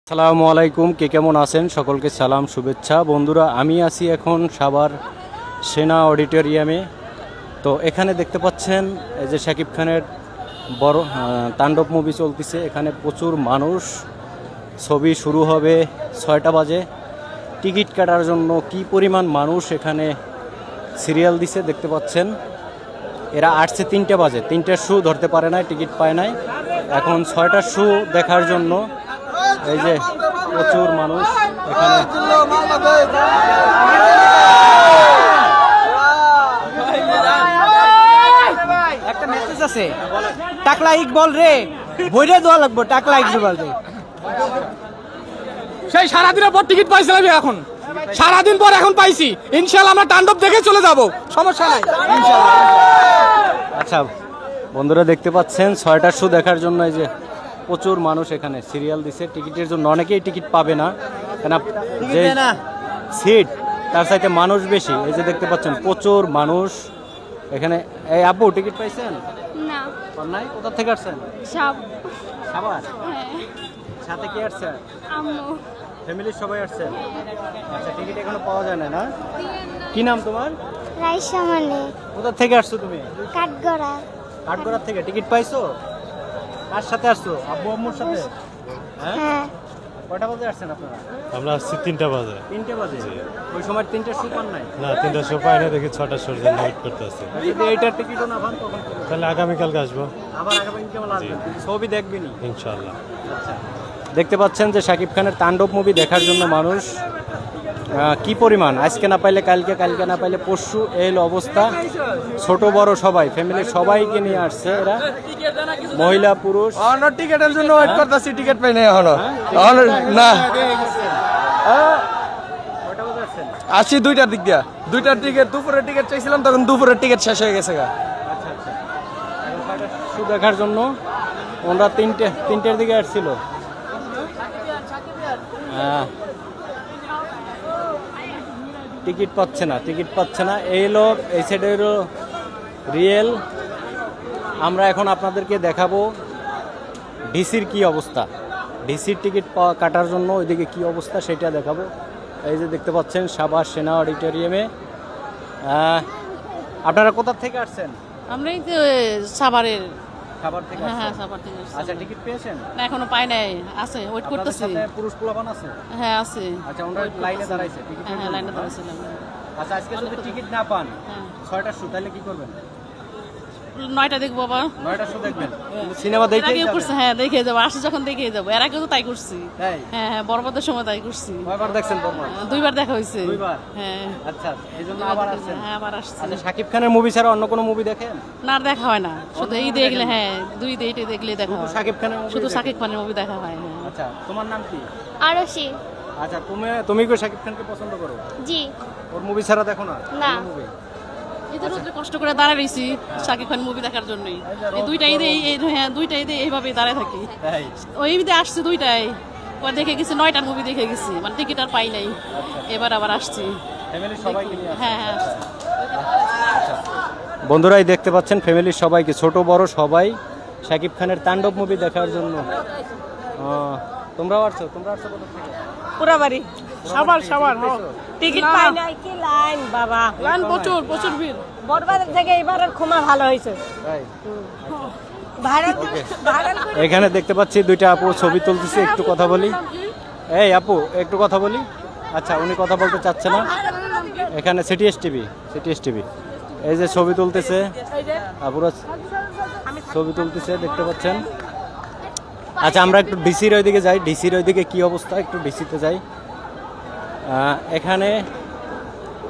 আসসালামু আলাইকুম, কে কেমন আছেন? সকলকে সালাম শুভেচ্ছা। বন্ধুরা, আমি আছি এখন সাভার সেনা অডিটোরিয়ামে। তো এখানে দেখতে পাচ্ছেন এই যে শাকিব খানের বড় তাণ্ডব মুভি চলতেছে। এখানে প্রচুর মানুষ। ছবি শুরু হবে 6টা বাজে। টিকিট কাটার জন্য কি পরিমাণ মানুষ এখানে সিরিয়াল দিছে দেখতে পাচ্ছেন। এরা আসছে 3টা বাজে, 3টার শো ধরতে পারে নাই, টিকিট পায় নাই। এখন 6টার শো দেখার জন্য এই যে প্রচুর মানুষ এখানে। একটা মেসেজ আছে, টাকলা ইকবল রে বইরে দেওয়া লাগবে। টাকলা ইকবল রে সেই সারাদিনের পর টিকিট পাইছিলাম, এখন সারাদিন পর এখন পাইছি। ইনশাআল্লাহ আমরা তাণ্ডব দেখে চলে যাব, সমস্যা নাই ইনশাআল্লাহ। আচ্ছা বন্ধুরা, দেখতে পাচ্ছেন 6টার শো দেখার জন্য এই যে প্রচুর মানুষ এখানে সিরিয়াল দিছে টিকিটের জন্য। অনেকেই টিকিট পাবে না, কেন যে সিট তার সাথে মানুষ বেশি। এই যে দেখতে পাচ্ছেন প্রচুর মানুষ এখানে। এই আপু টিকিট পাইছেন? না। পান নাই? কোথা থেকে আসছেন? সাভার। সাথে কি আসছে? আম্মু। ফ্যামিলির সবাই আসছেন? আচ্ছা, টিকিট এখনো পাওয়া যায় না? কি নাম তোমার? রাইসা মানে। কোথা থেকে আসছো তুমি? কাঠগড়া। কাঠগড়া থেকে। টিকিট পাইছো? কার সাথে আসছো? আব্বু আম্মুর সাথে? হ্যাঁ। কয়টা বাজে আসছেন আপনারা? আমরা আসছি 3টা বাজে। 3টে বাজে? ওই সময় 3টার শো পান নাই? না, 3টার শো পাই না, দেখি 6টার শোর জন্য ওয়েট করতে আসছি। যদি এইটার টিকিটও না পান তখন তাহলে আগামীকালকে আসবো আবার আগামী কেমন আসবেন? ছবি দেখবেনি ইনশাআল্লাহ। আচ্ছা, দেখতে পাচ্ছেন যে শাকিব খানের তাণ্ডব মুভি দেখার জন্য মানুষ কি পরিমাণ। আজকে না পাইলে কালকে, কালকে না পাইলে পরশু, এই হলো অবস্থা। ছোট বড় সবাই, ফ্যামিলির সবাইকে নিয়ে আসছে এরা, মহিলা পুরুষ। টিকিটের জন্য ওয়েট করতেছি, টিকিট পাই না এখনো। না, কয়টা বাজে আসছেন? আসছি 2টার দিক দিয়া। 2টার টিকিট, দুপুরের টিকিট চাইছিলাম, তখন দুপুরের টিকিট শেষ হয়ে গেছে। আচ্ছা আচ্ছা, শো দেখার জন্য ওনারা 3টের দিকে আসছিল। হ্যাঁ, টিকিট পাচ্ছে না, টিকিট পাচ্ছে না। এই লোক এই সাইডেরও রিয়েল। আমরা এখন আপনাদেরকে দেখাবো ডিসির কি অবস্থা। ডিসির টিকিট কাটার জন্য ওইদিকে কি অবস্থা সেটা দেখাবো। এই যে দেখতে পাচ্ছেন সাভার সেনা অডিটোরিয়ামে। আপনারা কোথা থেকে আসছেন? আমরাই তো সাভারের। খাবার থেকে হ্যাঁ হ্যাঁ, আসছেন? সাভার থেকে আসছি। আচ্ছা, টিকিট পেয়েছেন? না, এখনো পাই নাই, আছে, ওয়েট আপনাদের করতেছি। সাথে পুরুষ পোলাপান আছে? হ্যাঁ আছে। আচ্ছা, ওনারা লাইনে দাঁড়াইছে টিকিট? হ্যাঁ হ্যাঁ, লাইনে দাঁড়াইছিলাম। আচ্ছা, আজকে যদি টিকিট না পান হ্যাঁ, 6টার শো, তাহলে কি করবেন? 9টা দেখবো বাবা। 9টার শো দেখবেন? সিনেমা দেখে আগেও করছে, হ্যাঁ দেখে যাবো, আসে যখন দেখে যাবো। এর আগেও তো তাই করছি। তাই? হ্যাঁ হ্যাঁ, বরবাদের সময় তাই করছি। কয়বার দেখছেন বর্মা? 2বার দেখা হয়েছে। 2বার? হ্যাঁ। আচ্ছা, এই জন্য আবার আসছেন? হ্যাঁ, আবার আসছে। আচ্ছা, শাকিব খানের মুভি ছাড়া অন্য কোনো মুভি দেখেন? না, আর দেখা হয় না, শুধু এই দেখলে, হ্যাঁ 2 দেখলে দেখা হয়। শাকিব খানের movie শুধু দেখেন? শাকিব খানের মুভি দেখা হয়। হ্যাঁ। আচ্ছা, তোমার নাম কি? আরশি। আচ্ছা, তুমি কি শাকিব খানকে পছন্দ করো? জি। ওর মুভি ছাড়া দেখো না? না। মুভি? এই তো রোদ্রে কষ্ট করে দাঁড়ায় রয়েছি শাকিব খান মুভি দেখার জন্যই। এই 2টা ঈদে, হ্যাঁ 2টা ঈদে এইভাবে দাঁড়ায় থাকি। তাই? ওই ঈদে আসছে 2টায়, পর দেখে গেছি 9টার মুভি দেখে গেছি, মানে টিকিট আর পাই নাই। এবার আবার আসছি। ফ্যামিলির সবাইকে নিয়ে আসছেন? হ্যাঁ হ্যাঁ, আসছি। বন্ধুরাই দেখতে পাচ্ছেন ফ্যামিলির সবাইকে, ছোট বড় সবাই শাকিব খানের তাণ্ডব মুভি দেখার জন্য। তোমরাও আসছো? তোমরা আসছো কোথা থেকে? পুরা বাড়ি সবার সবার টিকিট পাই নাই। কি লাইন বাবা, লাইন প্রচুর, প্রচুর ভিড়। বড়বাজার থেকে এবারের খুমা ভালো হয়েছে। তাই? ভাইরাল ভাইরাল এখানে দেখতে পাচ্ছি 2টা আপু ছবি তুলতেছে। একটু কথা বলি। এই আপু, একটু কথা বলি। আচ্ছা, উনি কথা বলতে চাচ্ছে না। এখানে সিটিএস টিভি এই যে ছবি তুলতেছে, আপুরা ছবি তুলতেছে দেখতে পাচ্ছেন। আচ্ছা, আমরা একটু ডিসির ওইদিকে যাই। ডিসির ওইদিকে কি অবস্থা, একটু ডিসিতে যাই।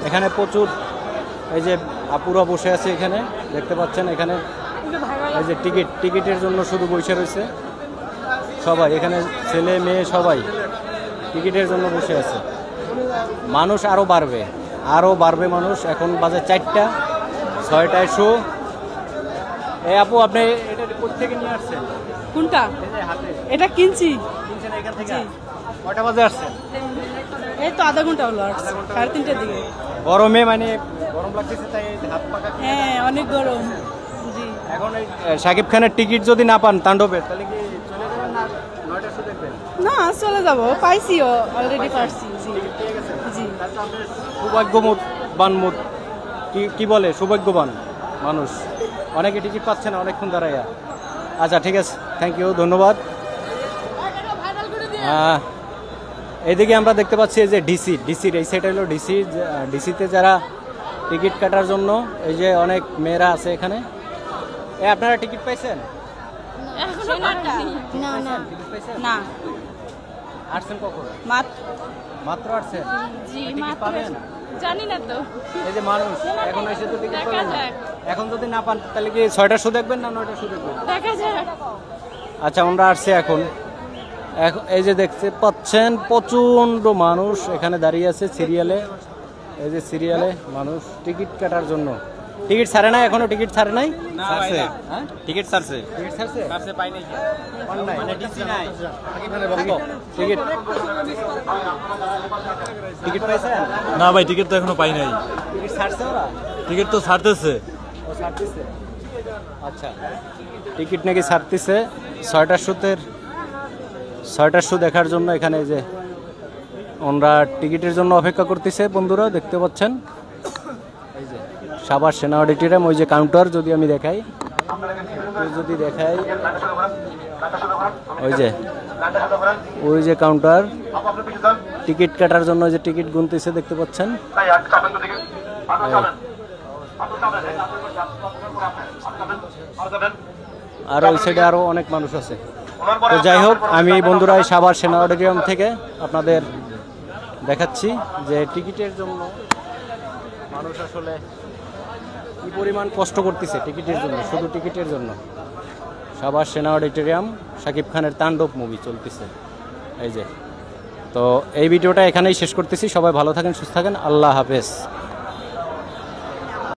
এখানে প্রচুর এই যে আপুরা বসে আছে এখানে দেখতে পাচ্ছেন। এখানে এই যে টিকিটের জন্য শুধু বসে রয়েছে সবাই। এখানে ছেলে মেয়ে সবাই টিকিটের জন্য বসে আছে। মানুষ আরও বাড়বে মানুষ। এখন বাজে 4টা, 6টায় শো। এই আপু, আপনি এটা কোথেকে নিয়ে আসছেন? কোনটা? এই যে হাতে এটা কিনছি। কিনছেন এখান থেকে? কয়টা বাজে আসছেন? এই তো আধা ঘন্টা হলো, 3:30টার দিকে। গরমে মানে গরম লাগতেছে, তাই হাত পাকা? হ্যাঁ, অনেক গরম। জি। এখন এই শাকিব খানের টিকিট যদি না পান তাণ্ডবের, তাহলে কি চলে যাবেন না 9টার শো দেখবেন? না, হ্যাঁ চলে যাব, পাইছিও অলরেডি পারছি। জি জি সৌভাগ্যবান কি বলে সৌভাগ্যবান মানুষ, অনেকে টিকিট পাচ্ছে না অনেকক্ষণ দাঁড়াইয়া। আচ্ছা ঠিক আছে, থ্যাংক ইউ, ধন্যবাদ। এইদিকে আমরা দেখতে পাচ্ছি যে ডিসির এই সাইড হলো ডিসিতে যারা টিকিট কাটার জন্য এই যে অনেক মেয়েরা আছে এখানে। আপনারা টিকিট পাইছেন? না না টিকিট পাইছেন? না আসছেন কখন? মাত্র আসছেন? জি টিকিট মাত্র পাবেন? জানি না তো, এই যে মানুষ এখন এসে তো টিকিট দেখা পাবেন না। যাক। এখন যদি না পান তাহলে কি 6টার শো দেখবেন না 9টার শো দেখবেন? দেখা যাক। আচ্ছা আমরা আসছি এখন এই যে দেখতে পাচ্ছেন প্রচন্ড মানুষ এখানে দাঁড়িয়ে আছে সিরিয়ালে। এই যে সিরিয়ালে মানুষ টিকিট কাটার জন্য। টিকিট ছাড়ে নাই এখনো? টিকিট ছাড়ে নাই? ছাড়ছে হ্যাঁ টিকিট ছাড়ছে টিকিট ছাড়ছে? ছাড়ছে পাই নাই পান নাই? মানে ডিসি নাই টিকিট টিকিট পাইছেন? না ভাই টিকিট তো এখনো পাই নাই। টিকিট ছাড়ছে ওরা? টিকিট তো ছাড়তেছে। ও ছাড়তেছে। আচ্ছা টিকিট নাকি ছাড়তেছে 6টার শো দেখার জন্য। এখানে যে ওনারা টিকিটের জন্য অপেক্ষা করতেছে বন্ধুরা, দেখতে পাচ্ছেন এই যে সাভার সেনা অডিটোরিয়াম। ওই যে কাউন্টার যদি আমি দেখাই, ওই যে কাউন্টার টিকিট কাটার জন্য যে টিকিট গুনতেছে দেখতে পাচ্ছেন। আর ওই সাইডে আরো অনেক মানুষ আছে। তো যাই হোক, আমি বন্ধুরা এই সাভার সেনা অডিটোরিয়াম থেকে আপনাদের দেখাচ্ছি যে টিকিটের জন্য মানুষ আসলে কি পরিমাণ কষ্ট করতেছে টিকিটের জন্য, শুধু টিকিটের জন্য। সাভার সেনা অডিটোরিয়াম, শাকিব খানের তাণ্ডব মুভি চলতেছে এই যে। তো এই ভিডিওটা এখানেই শেষ করতেছি। সবাই ভালো থাকেন, সুস্থ থাকেন, আল্লাহ হাফেজ।